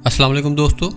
अस्सलाम वालेकुम दोस्तों,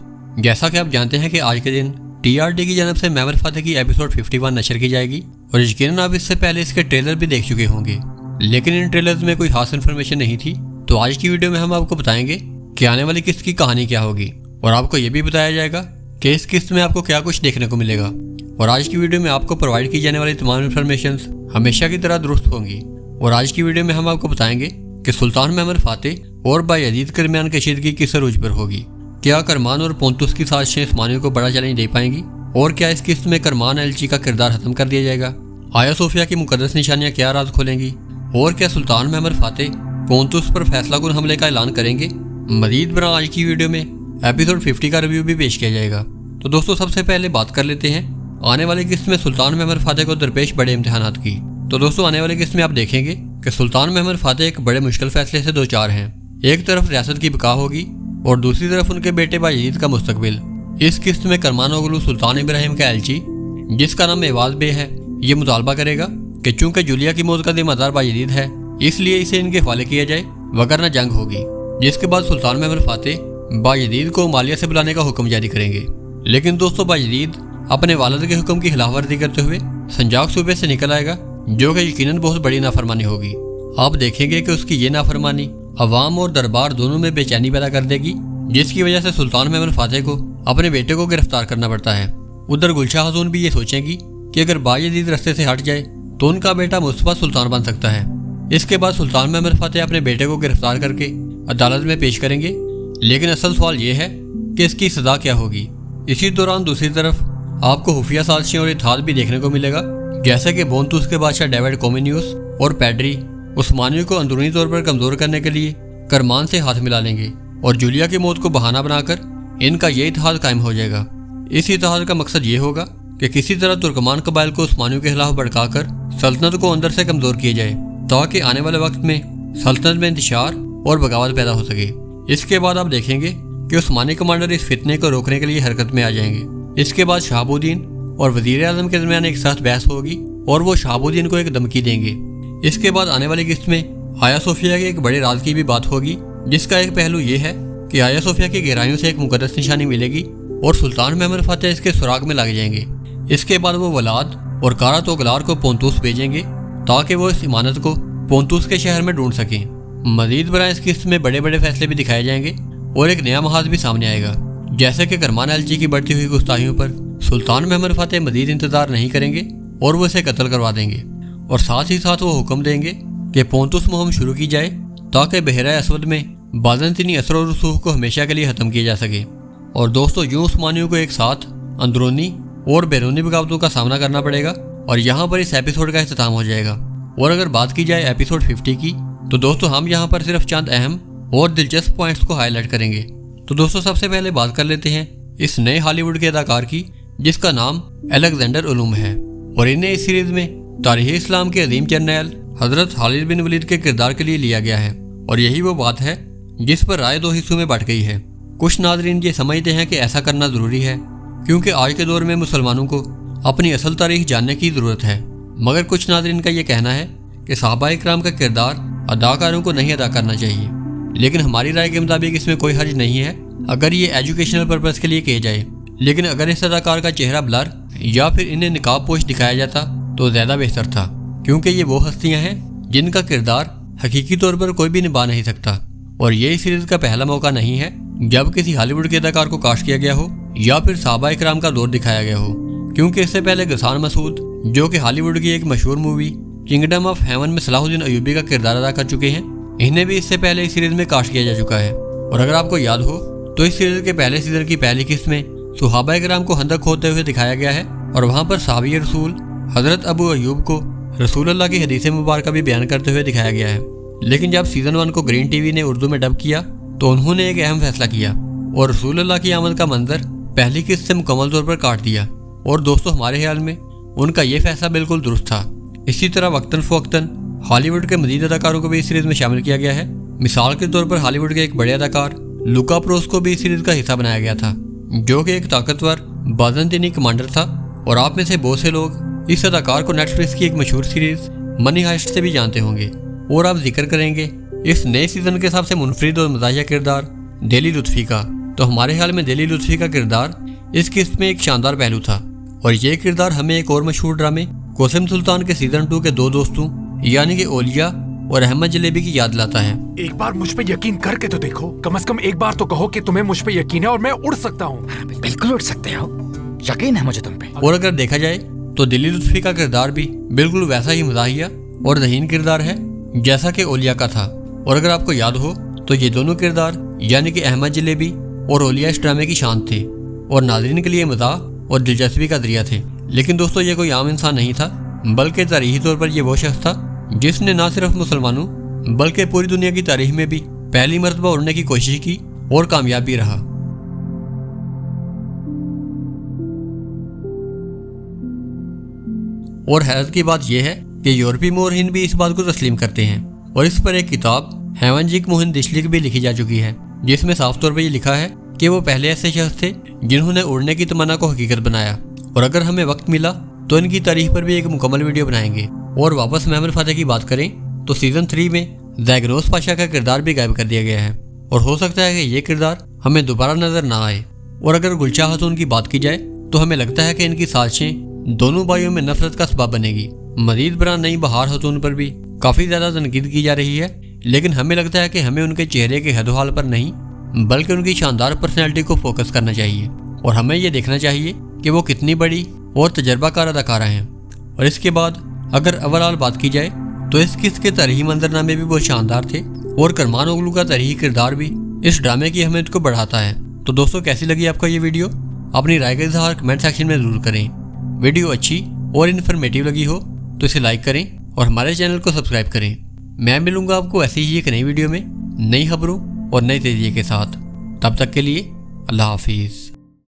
जैसा कि आप जानते हैं कि आज के दिन टीआरडी की जानब से मैमर फातह की एपिसोड 51 नशर की जाएगी और यकीनन आप इससे पहले इसके ट्रेलर भी देख चुके होंगे, लेकिन इन ट्रेलर्स में कोई खास इन्फॉर्मेशन नहीं थी। तो आज की वीडियो में हम आपको बताएंगे कि आने वाली किस्त की कहानी क्या होगी और आपको ये भी बताया जाएगा कि इस किस्त में आपको क्या कुछ देखने को मिलेगा। और आज की वीडियो में आपको प्रोवाइड की जाने वाली तमाम इन्फॉर्मेशन हमेशा की तरह दुरुस्त होंगी। और आज की वीडियो में हम आपको बताएंगे कि सुल्तान मैमर फातह और बायजीद के दरमियान कशीदगी किस अरूज पर होगी। क्या करमान और पोंतुस की साजिशें उस्मानियों को बड़ा चैलेंज दे पाएंगी? और क्या इस किस्त में करमान एलची का किरदार खत्म कर दिया जाएगा? आया सोफिया की मुकद्दस निशानियां क्या राज खोलेंगी? और क्या सुल्तान मैमर फातह पोंतुस पर फैसला कुन हमले का ऐलान करेंगे? मजीद बरा आज की वीडियो में एपिसोड 50 का रिव्यू भी पेश किया जाएगा। तो दोस्तों, सबसे पहले बात कर लेते हैं आने वाली किस्त में सुल्तान मैमर फातह को दरपेश बड़े इम्तिहानात की। तो दोस्तों, आने वाली किस्त में आप देखेंगे कि सुल्तान मैमर फातह एक बड़े मुश्किल फैसले से दो चार हैं। एक तरफ रियासत की बका होगी और दूसरी तरफ उनके बेटे बायजीद का मुस्तकबिल। इस किस्त में करमान ओगलू सुल्तान इब्राहिम का एलची, जिसका नाम एवाज बे है, ये मुतालबा करेगा कि चूंकि जूलिया की मौत का जिम्मेदार बायजीद है, इसलिए इसे इनके हवाले किया जाए वगरना जंग होगी। जिसके बाद सुल्तान मैमर फातह बायजीद को मालिया से बुलाने का हुक्म जारी करेंगे। लेकिन दोस्तों, बायजीद अपने वालिद के हुक्म की खिलाफवर्जी करते हुए संजाक सूबे से निकल आएगा, जो कि यकीनन बहुत बड़ी नाफरमानी होगी। आप देखेंगे कि उसकी ये नाफरमानी अवाम और दरबार दोनों में बेचैनी पैदा कर देगी, जिसकी वजह से सुल्तान मैमर फातह को अपने बेटे को गिरफ्तार करना पड़ता है। उधर गुलशाह हजून भी ये सोचेंगी कि अगर बायजीद रस्ते से हट जाए तो उनका बेटा मुस्तफा सुल्तान बन सकता है। इसके बाद सुल्तान मैमर फातह अपने बेटे को गिरफ्तार करके अदालत में पेश करेंगे। लेकिन असल सवाल ये है कि इसकी सजा क्या होगी। इसी दौरान दूसरी तरफ आपको खुफिया साजिशें और इत्तेहाद भी देखने को मिलेगा, जैसे कि पोंतुस के बादशाह डेविड कोमिनियस और पैड्री उस्मानियों को अंदरूनी तौर पर कमजोर करने के लिए करमान से हाथ मिला लेंगे और जूलिया की मौत को बहाना बनाकर इनका ये इत्तेहाद कायम हो जाएगा। इस इत्तेहाद का मकसद ये होगा कि किसी तरह तुर्कमान कबाइल को उस्मानियों के खिलाफ भड़काकर सल्तनत को अंदर से कमजोर किया जाए, ताकि आने वाले वक्त में सल्तनत में इंतशार और बगावत पैदा हो सके। इसके बाद आप देखेंगे कि उस्मानी कमांडर इस फितने को रोकने के लिए हरकत में आ जाएंगे। इसके बाद शहाबुद्दीन और वजीर आजम के दरमियान एक साथ बहस होगी और वो शहाबुद्दीन को एक धमकी देंगे। इसके बाद आने वाली किस्त में आया सोफिया के एक बड़े राज की भी बात होगी, जिसका एक पहलू ये है कि आया सोफिया की गहराइयों से एक मुकद्दस निशानी मिलेगी और सुल्तान मैमर फातह इसके सुराग में लग जाएंगे। इसके बाद वो वलाद और कारा तोगलार को पोंतुस भेजेंगे ताकि वो इस इमानत को पोंतुस के शहर में ढूंढ सकें। मजीद बरा इस किस्त में बड़े बड़े फैसले भी दिखाए जाएंगे और एक नया महाज भी सामने आएगा, जैसे कि करमान एलची की बढ़ती हुई गुस्ताखियों पर सुल्तान मैमर फातह मजीद इंतजार नहीं करेंगे और वो इसे कत्ल करवा देंगे। और साथ ही साथ वो हुक्म देंगे कि पोंतुस मुहिम शुरू की जाए ताकि बहरा असवद में बाज़ंतीनी असर और रसूख को हमेशा के लिए ख़त्म किया जा सके। और दोस्तों, यूं उस्मानियों को एक साथ अंदरूनी और बैरूनी बगावतों का सामना करना पड़ेगा और यहाँ पर इस एपिसोड का इख्तिताम हो जाएगा। और अगर बात की जाए एपिसोड 50 की, तो दोस्तों हम यहाँ पर सिर्फ चंद अहम और दिलचस्प पॉइंट्स को हाईलाइट करेंगे। तो दोस्तों, सबसे पहले बात कर लेते हैं इस नए हॉलीवुड के अदाकार की, जिसका नाम अलेक्जेंडर उलूम है। और इन्हें इस सीरीज में तारीख़ इस्लाम के अजीम जर्नैल हजरत खालिद बिन वलीद के किरदार के लिए लिया गया है। और यही वो बात है जिस पर राय दो हिस्सों में बट गई है। कुछ नाज़रीन ये समझते हैं कि ऐसा करना ज़रूरी है क्योंकि आज के दौर में मुसलमानों को अपनी असल तारीख जानने की ज़रूरत है, मगर कुछ नाज़रीन का ये कहना है कि सहाबा इकराम का किरदार अदाकारों को नहीं अदा करना चाहिए। लेकिन हमारी राय के मुताबिक इसमें कोई हर्ज नहीं है अगर ये एजुकेशनल पर्पज़ के लिए किए जाए। लेकिन अगर इस अदाकार का चेहरा ब्लर या फिर इन्हें निकाब पोश दिखाया जाता तो ज़्यादा बेहतर था, क्योंकि ये वो हस्तियाँ हैं जिनका किरदार हकीकी तौर पर कोई भी निभा नहीं सकता। और ये इस सीरीज़ का पहला मौका नहीं है जब किसी हॉलीवुड के अदाकार को कास्ट किया गया हो या फिर सहाबा इकराम का दौर दिखाया गया हो, क्योंकि इससे पहले गसान मसूद, जो कि हॉलीवुड की एक मशहूर मूवी किंगडम ऑफ हेवन में सलाहुद्दीन अयूबी का किरदार अदा कर चुके हैं, इन्हें भी इससे पहले इस सीरीज़ में कास्ट किया जा चुका है। और अगर आपको याद हो तो इस सीरीज़ के पहले सीजन की पहली किस्त में सुहाबा इकराम को खंदक खोदते हुए दिखाया गया है और वहाँ पर सहाबी रसूल हजरत अबू अयूब को रसूल अल्लाह की हदीस मुबारक भी बयान करते हुए दिखाया गया है। लेकिन जब सीज़न 1 को ग्रीन टीवी ने उर्दू में डब किया तो उन्होंने एक अहम फैसला किया और रसूल अल्लाह की आमद का मंजर पहली किस्त से मुकम्मल तौर पर काट दिया। और दोस्तों, हमारे ख्याल में उनका ये फैसला बिल्कुल दुरुस्त था। इसी तरह वक्तन फ़वक्तन हॉलीवुड के मज़ीद अदाकारों को भी इस सीरीज़ में शामिल किया गया है। मिसाल के तौर पर हॉलीवुड के एक बड़े अदाकार लुका प्रोस को भी इस सीरीज़ का हिस्सा बनाया गया था, जो कि एक ताकतवर बाज़ंतीनी कमांडर था। और आप में से बहुत से लोग इस अदाकार को नेटफ्लिक्स की एक मशहूर सीरीज़ मनी हाइस्ट से भी जानते होंगे। और आप जिक्र करेंगे इस नए सीज़न के सबसे मुनफरिद और मज़ाहिया किरदार दिली लुत्फ़ी का, तो हमारे ख्याल में दिली लुत्फ़ी का किरदार इस किस्त में एक शानदार पहलू था। और ये किरदार हमें एक और मशहूर ड्रामे कोसम सुल्तान के सीजन 2 के दो दोस्तों यानी कि ओलिया और अहमद जलेबी की याद लाता है। एक बार मुझ पे यकीन करके तो देखो, कम से कम एक बार तो कहो कि तुम्हें मुझ पे यकीन है और मैं उड़ सकता हूँ। बिल्कुल उड़ सकते हो, यकीन है मुझे तुम पे। और अगर देखा जाए तो दिली लुत्फ़ी का किरदार भी बिल्कुल वैसा ही मज़ाहिया और ज़हीन किरदार है जैसा कि ओलिया का था। और अगर आपको याद हो तो ये दोनों किरदार यानी कि अहमद जलेबी और ओलिया इस ड्रामे की शान थे और नाज़रीन के लिए मज़ाक और दिलचस्पी का ज़रिया थे। लेकिन दोस्तों ये कोई आम इंसान नहीं था, बल्कि तारीखी तौर पर यह वो शख्स था जिसने न सिर्फ मुसलमानों बल्कि पूरी दुनिया की तारीख में भी पहली मरतबा उड़ने की कोशिश की और कामयाब भी रहा। और हैरत की बात यह है कि यूरोपीय मोरहीन भी इस बात को तस्लीम करते हैं और इस पर एक किताब हैवानजिक मोहन दिशलिक भी लिखी जा चुकी है, जिसमें साफ तौर पर यह लिखा है कि वो पहले ऐसे शख्स थे जिन्होंने उड़ने की तमन्ना को हकीकत बनाया। और अगर हमें वक्त मिला तो इनकी तारीख पर भी एक मुकम्मल वीडियो बनाएंगे। और वापस महमद फातेह की बात करें तो सीजन 3 में ज़ैगनोस पाशा का किरदार भी गायब कर दिया गया है और हो सकता है कि ये किरदार हमें दोबारा नजर ना आए। और अगर गुलचा खातून की बात की जाए तो हमें लगता है कि इनकी साजिशें दोनों भाइयों में नफरत का सबब बनेगी। मजीद बरान नई बहार खातून पर भी काफ़ी ज़्यादा तनकीद की जा रही है, लेकिन हमें लगता है कि हमें उनके चेहरे के हदोहाल पर नहीं बल्कि उनकी शानदार पर्सनैलिटी को फोकस करना चाहिए और हमें ये देखना चाहिए कि वो कितनी बड़ी और तजर्बाकार अदाकारा हैं। और इसके बाद अगर ओवरऑल बात की जाए तो इस किस्त के तारीखी मंजरनामे भी बहुत शानदार थे और करमान ओगलू का तारीखी किरदार भी इस ड्रामे की अहमियत को बढ़ाता है। तो दोस्तों कैसी लगी आपको ये वीडियो? अपनी राय का इजहार कमेंट सेक्शन में ज़रूर करें। वीडियो अच्छी और इन्फॉर्मेटिव लगी हो तो इसे लाइक करें और हमारे चैनल को सब्सक्राइब करें। मैं मिलूंगा आपको ऐसी ही एक नई वीडियो में नई खबरों और नए तरीके के साथ। तब तक के लिए अल्लाह हाफिज़।